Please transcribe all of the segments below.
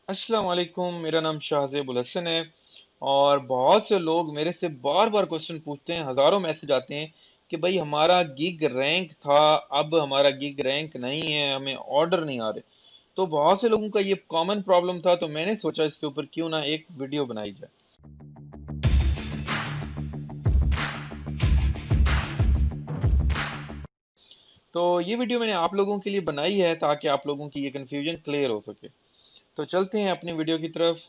अस्सलाम वालेकुम। मेरा नाम शाहज़ेब उल हसन है और बहुत से लोग मेरे से बार बार क्वेश्चन पूछते हैं, हज़ारों मैसेज आते हैं कि भाई हमारा गिग रैंक था, अब हमारा गिग रैंक नहीं है, हमें ऑर्डर नहीं आ रहे। तो बहुत से लोगों का ये कॉमन प्रॉब्लम था, तो मैंने सोचा इसके ऊपर क्यों ना एक वीडियो बनाई जाए। तो ये वीडियो मैंने आप लोगों के लिए बनाई है ताकि आप लोगों की ये कन्फ्यूजन क्लियर हो सके। तो चलते हैं अपनी वीडियो की तरफ।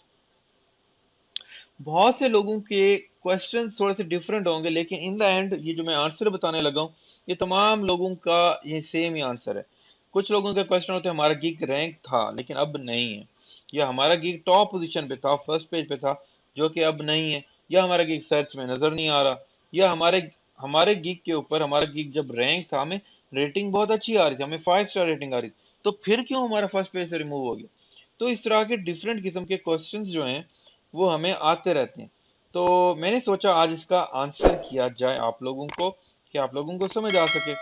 बहुत से लोगों के क्वेश्चन थोड़े से डिफरेंट होंगे, लेकिन इन द एंड ये जो मैं आंसर बताने लगा हूँ, ये तमाम लोगों का ये सेम ही आंसर है। कुछ लोगों का क्वेश्चन होता है हमारा गिग रैंक था लेकिन अब नहीं है, या हमारा गिग टॉप पोजीशन पे था, फर्स्ट पेज पे था, जो कि अब नहीं है, या हमारा गिग सर्च में नजर नहीं आ रहा, या हमारे हमारे गिग के ऊपर हमारा गिग जब रैंक था हमें रेटिंग बहुत अच्छी आ रही थी, हमें 5 स्टार रेटिंग आ रही थी, तो फिर क्यों हमारा फर्स्ट पेज से रिमूव हो गया। तो इस तरह के डिफरेंट किस्म के क्वेश्चंस जो हैं वो हमें आते रहते हैं। तो मैंने सोचा आज इसका आंसर किया जाए आप लोगों को, कि आप लोगों को समझ आ सके।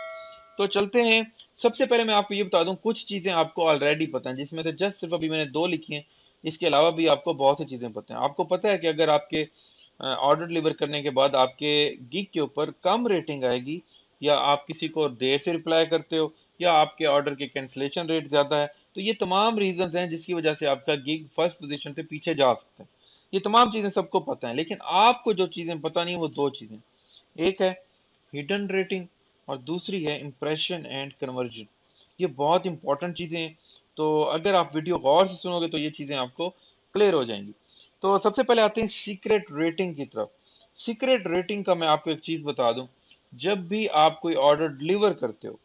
तो चलते हैं। सबसे पहले मैं आपको ये बता दूं, कुछ चीजें आपको ऑलरेडी पता हैं, जिसमें से जस्ट सिर्फ अभी मैंने दो लिखी हैं। इसके अलावा भी आपको बहुत सी चीजें पता हैं। आपको पता है कि अगर आपके ऑर्डर डिलीवर करने के बाद आपके गिग के ऊपर कम रेटिंग आएगी, या आप किसी को देर से रिप्लाई करते हो, या आपके ऑर्डर के कैंसिलेशन रेट ज्यादा है, तो ये तमाम रीजंस हैं जिसकी वजह से आपका गिग फर्स्ट पोजीशन से पीछे जा सकता है। ये तमाम चीजें सबको पता है, लेकिन आपको जो चीजें पता नहीं वो दो चीजें। एक है हिडन रेटिंग, और दूसरी है इंप्रेशन एंड कन्वर्जन। ये बहुत इंपॉर्टेंट चीजें हैं। तो अगर आप वीडियो गौर से सुनोगे तो ये चीजें आपको क्लियर हो जाएंगी। तो सबसे पहले आते हैं सीक्रेट रेटिंग की तरफ। सीक्रेट रेटिंग का मैं आपको एक चीज बता दूं, जब भी आप कोई ऑर्डर डिलीवर करते हो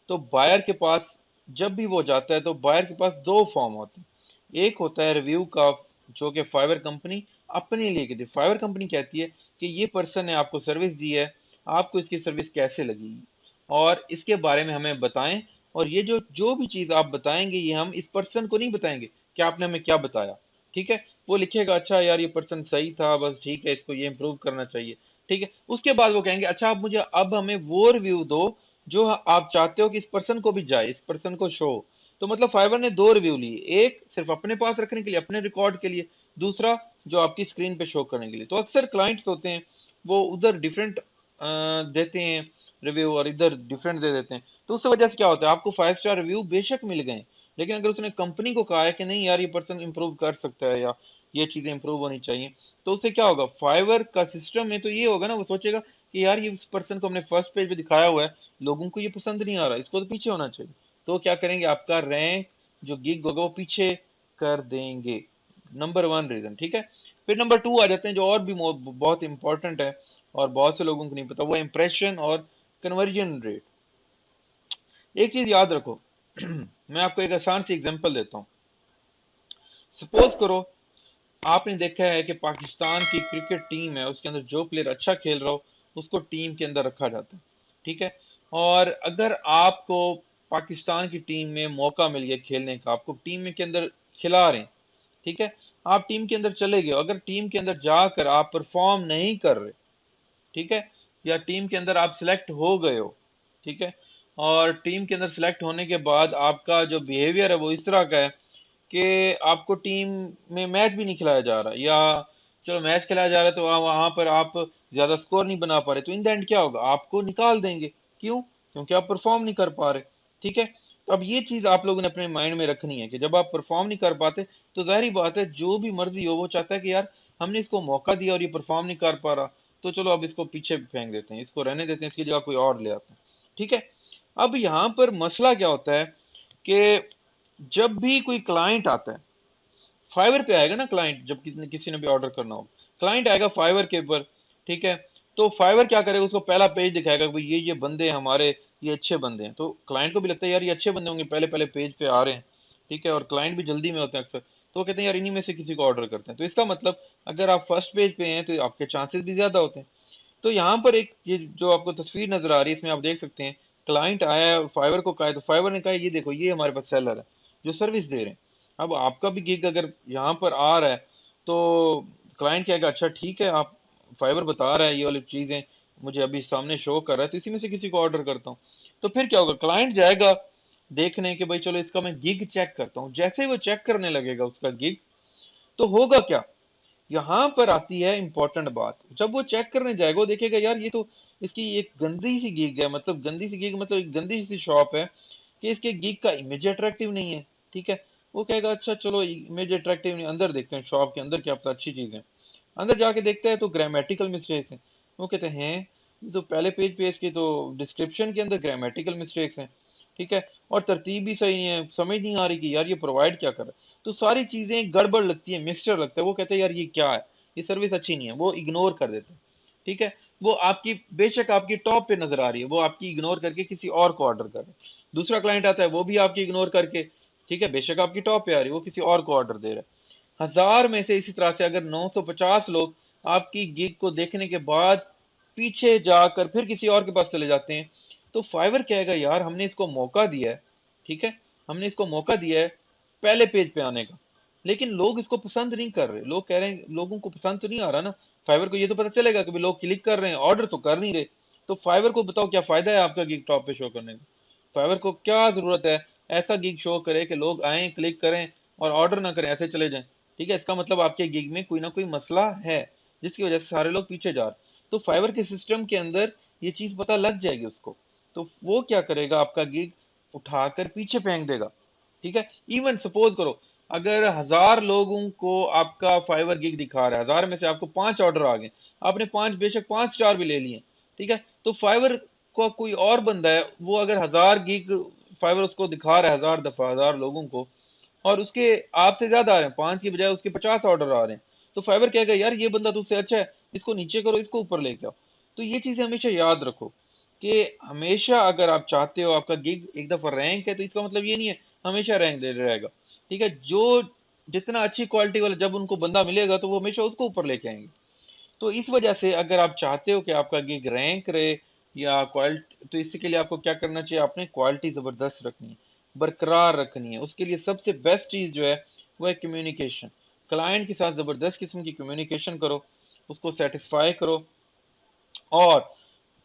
तो बायर के पास, जब भी वो जाता है तो बायर के पास दो फॉर्म होते हैं। एक होता है रिव्यू का, जो कि फाइवर कंपनी अपने लिए कहती है। फाइवर कंपनी कहती है कि ये पर्सन ने आपको सर्विस दी है, आपको इसकी सर्विस कैसे लगी और इसके बारे में हमें बताएं। और ये जो जो भी चीज आप बताएंगे ये हम इस पर्सन को नहीं बताएंगे कि आपने हमें क्या बताया। ठीक है, वो लिखेगा अच्छा यार ये पर्सन सही था, बस ठीक है, इसको ये इंप्रूव करना चाहिए। ठीक है, उसके बाद वो कहेंगे अच्छा आप मुझे अब हमें वो रिव्यू दो जो आप चाहते हो कि इस पर्सन को भी जाए, इस पर्सन को शो। तो मतलब फाइवर ने दो रिव्यू लिए, एक सिर्फ अपने पास रखने के लिए, अपने रिकॉर्ड के लिए, दूसरा जो आपकी स्क्रीन पे शो करने के लिए। तो अक्सर क्लाइंट्स होते हैं वो उधर डिफरेंट देते हैं रिव्यू, और इधर डिफरेंट दे देते हैं। तो उस वजह से क्या होता है, आपको 5 स्टार रिव्यू बेशक मिल गए, लेकिन अगर उसने कंपनी को कहा है कि नहीं यार ये पर्सन इंप्रूव कर सकता है, या ये चीजें इंप्रूव होनी चाहिए, तो उससे क्या होगा, फाइवर का सिस्टम में तो ये होगा ना, वो सोचेगा कि यार ये इस पर्सन को हमने फर्स्ट पेज पे दिखाया हुआ है, लोगों को ये पसंद नहीं आ रहा, इसको तो पीछे होना चाहिए। तो क्या करेंगे, आपका रैंक जो गिग होगा वो पीछे कर देंगे। Number one reason. ठीक है, फिर नंबर टू आ जाते हैं, जो और भी बहुत इंपॉर्टेंट है और बहुत से लोगों को नहीं पता, वो इंप्रेशन और कन्वर्जन रेट। एक चीज याद रखो, मैं आपको एक आसान सी एग्जांपल देता हूँ। सपोज करो आपने देखा है कि पाकिस्तान की क्रिकेट टीम है, उसके अंदर जो प्लेयर अच्छा खेल रहा हो उसको टीम के अंदर रखा जाता है। ठीक है, और अगर आपको पाकिस्तान की टीम में मौका मिल गया खेलने का, आपको टीम में के अंदर खिला रहे हैं, ठीक है, आप टीम के अंदर चले गए, अगर टीम के अंदर जाकर आप परफॉर्म नहीं कर रहे, ठीक है, या टीम के अंदर आप सिलेक्ट हो गए हो, ठीक है, और टीम के अंदर सिलेक्ट होने के बाद आपका जो बिहेवियर है वो इस तरह का है कि आपको टीम में मैच भी नहीं खिलाया जा रहा, या चलो मैच खिलाया जा रहा है तो वहां पर आप ज्यादा स्कोर नहीं बना पा रहे, तो इन द एंड क्या होगा, आपको निकाल देंगे। क्यों? क्योंकि आप परफॉर्म नहीं कर पा रहे। ठीक है, तो अब ये चीज आप लोगों ने अपने माइंड में रखनी है कि जब आप परफॉर्म नहीं कर पाते तो जाहिर बात है जो भी मर्जी हो वो चाहता है कि यार हमने इसको मौका दिया और ये परफॉर्म नहीं कर पा रहा, तो चलो अब इसको पीछे फेंक देते हैं, इसको रहने देते हैं, इसकी जगह कोई और ले आते हैं। ठीक है, अब यहाँ पर मसला क्या होता है कि जब भी कोई क्लाइंट आता है, फाइवर पे आएगा ना क्लाइंट, जब किसी ने भी ऑर्डर करना हो, क्लाइंट आएगा फाइवर के ऊपर। ठीक है, तो फाइवर क्या करेगा, उसको पहला पेज दिखाएगा कि भाई ये बंदे हैं हमारे, ये अच्छे बंदे हैं, तो क्लाइंट को भी लगता है यार ये अच्छे बंदे होंगे, पहले पहले पेज पे आ रहे हैं। ठीक है, और क्लाइंट भी जल्दी में होते हैं अक्सर, तो वो कहते हैं यार इन्हीं में से किसी को ऑर्डर करते हैं। तो इसका मतलब अगर आप फर्स्ट पेज पे हैं तो आपके चांसेस भी ज्यादा होते हैं। तो यहाँ पर एक ये जो आपको तस्वीर नजर आ रही है, इसमें आप देख सकते हैं क्लाइंट आया है और फाइवर को कहा है, तो फाइवर ने कहा ये देखो ये हमारे पास सेलर है जो सर्विस दे रहे हैं। अब आपका भी गिग अगर यहाँ पर आ रहा है तो क्लाइंट कहेगा अच्छा ठीक है, आप फाइवर बता रहा है ये वाली चीजें मुझे अभी सामने शो कर रहा है, तो इसी में से किसी को ऑर्डर करता हूँ। तो फिर क्या होगा, क्लाइंट जाएगा देखने के भाई चलो इसका मैं गिग चेक करता हूँ। जैसे ही वो चेक करने लगेगा उसका गिग, तो होगा क्या? यहाँ पर आती है इंपॉर्टेंट बात। जब वो चेक करने जाएगा वो देखेगा यार ये तो इसकी एक गंदी सी गिग है, मतलब गंदी सी गिग मतलब एक गंदी सी शॉप है कि इसके गिग का इमेज अट्रैक्टिव नहीं है। ठीक है, वो कहेगा अच्छा चलो इमेज अट्रैक्टिव नहीं, अंदर देखते हैं शॉप के अंदर क्या पता अच्छी चीज है। अंदर जाके देखते हैं तो ग्रामेटिकल मिस्टेक्स हैं। वो कहते हैं ये तो पहले पेज पे इसके तो डिस्क्रिप्शन के अंदर ग्रामेटिकल मिस्टेक्स हैं। ठीक है, और तरतीब भी सही नहीं है, समझ नहीं आ रही कि यार ये प्रोवाइड क्या कर रहा है। तो सारी चीजें गड़बड़ लगती है, मिक्सचर लगता है। वो कहते हैं यार ये क्या है, ये सर्विस अच्छी नहीं है, वो इग्नोर कर देते हैं। ठीक है, वो आपकी बेशक आपकी टॉप पे नजर आ रही है, वो आपकी इग्नोर करके किसी और को ऑर्डर कर रहे हैं। दूसरा क्लाइंट आता है वो भी आपकी इग्नोर करके, ठीक है, बेशक आपकी टॉप पे आ रही है, वो किसी और को ऑर्डर दे रहा है। हजार में से इसी तरह से अगर 950 लोग आपकी गिग को देखने के बाद पीछे जाकर फिर किसी और के पास चले जाते हैं, तो फाइवर कहेगा यार हमने इसको मौका दिया है। ठीक है, हमने इसको मौका दिया है पहले पेज पे आने का, लेकिन लोग इसको पसंद नहीं कर रहे। लोग कह रहे हैं लोगों को पसंद तो नहीं आ रहा ना। फाइवर को ये तो पता चलेगा कि भाई लोग क्लिक कर रहे हैं, ऑर्डर तो कर नहीं रहे। तो फाइवर को बताओ क्या फायदा है आपका गिग टॉप पे शो करने का? फाइवर को क्या जरूरत है ऐसा गिग शो करे कि लोग आए क्लिक करें और ऑर्डर ना करें, ऐसे चले जाएं? ठीक है, इसका मतलब आपके गिग में कोई ना कोई मसला है जिसकी वजह से सारे लोग पीछे जा रहे। तो फाइवर के सिस्टम के अंदर ये चीज पता लग जाएगी उसको। तो वो क्या करेगा, आपका गिग उठाकर पीछे फेंक देगा। ठीक है, इवन सपोज करो अगर 1000 लोगों को आपका फाइवर गिग दिखा रहा है, 1000 में से आपको 5 ऑर्डर आ गए, आपने 5 बेशक 5 स्टार भी ले लिए। ठीक है, तो फाइवर का कोई और बंदा है, वो अगर 1000 गिग फाइवर उसको दिखा रहा है 1000 दफा 1000 लोगों को, और उसके आपसे ज्यादा आ रहे हैं, 5 की बजाय उसके 50 ऑर्डर आ रहे हैं, तो फाइवर कहेगा यार ये बंदा तुझसे अच्छा है, इसको नीचे करो, इसको ऊपर लेके आओ। तो ये चीजें हमेशा याद रखो कि हमेशा अगर आप चाहते हो आपका गिग एक दफा रैंक है, तो इसका मतलब ये नहीं है हमेशा रैंक दे रहेगा। ठीक है, जो जितना अच्छी क्वालिटी वाला जब उनको बंदा मिलेगा तो वो हमेशा उसको ऊपर लेके आएंगे। तो इस वजह से अगर आप चाहते हो कि आपका गिग रैंक रहे या क्वालिटी, तो इसके लिए आपको क्या करना चाहिए, आपने क्वालिटी जबरदस्त रखनी है, बरकरार रखनी है। उसके लिए सबसे बेस्ट चीज जो है वो है कम्युनिकेशन। क्लाइंट के साथ जबरदस्त किस्म की कम्युनिकेशन करो, उसको सेटिस्फाई करो। और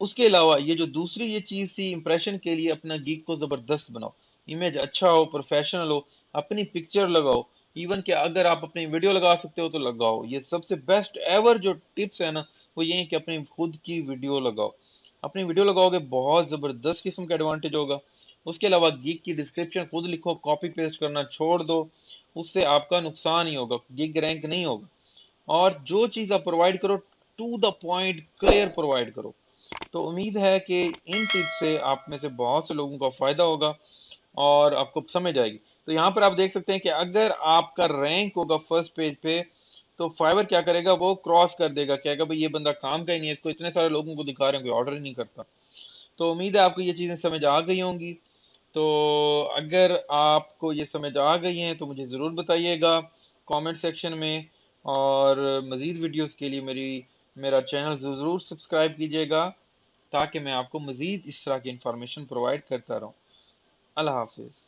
उसके अलावा ये जो दूसरी ये चीज थी, इंप्रेशन के लिए अपना गिग को जबरदस्त बनाओ, इमेज अच्छा हो, प्रोफेशनल हो, अपनी पिक्चर लगाओ। इवन कि अगर आप अपनी वीडियो लगा सकते हो तो लगाओ। ये सबसे बेस्ट एवर जो टिप्स है ना, वो ये है कि अपनी खुद की वीडियो लगाओ। अपनी वीडियो लगाओगे बहुत जबरदस्त किस्म का एडवांटेज होगा। उसके अलावा गिग की डिस्क्रिप्शन खुद लिखो, कॉपी पेस्ट करना छोड़ दो, उससे आपका नुकसान ही होगा, गिग रैंक नहीं होगा। और जो चीज आप प्रोवाइड करो to the point clear provide करो। तो उम्मीद है कि इन टिप्स से आप में से बहुत से लोगों का फायदा होगा और आपको समझ आएगी। तो यहाँ पर आप देख सकते हैं कि अगर आपका रैंक होगा फर्स्ट पेज पे, तो फाइवर क्या करेगा, वो क्रॉस कर देगा, कहेगा भाई ये बंदा काम का ही नहीं है, इसको इतने सारे लोगों को दिखा रहे हैं, कोई ऑर्डर ही नहीं करता। तो उम्मीद है आपको ये चीजें समझ आ गई होंगी। तो अगर आपको ये समझ आ गई हैं तो मुझे ज़रूर बताइएगा कमेंट सेक्शन में। और मज़ीद वीडियोस के लिए मेरा चैनल ज़रूर सब्सक्राइब कीजिएगा, ताकि मैं आपको मज़ीद इस तरह की इंफॉर्मेशन प्रोवाइड करता रहूँ। अल्लाह हाफिज़।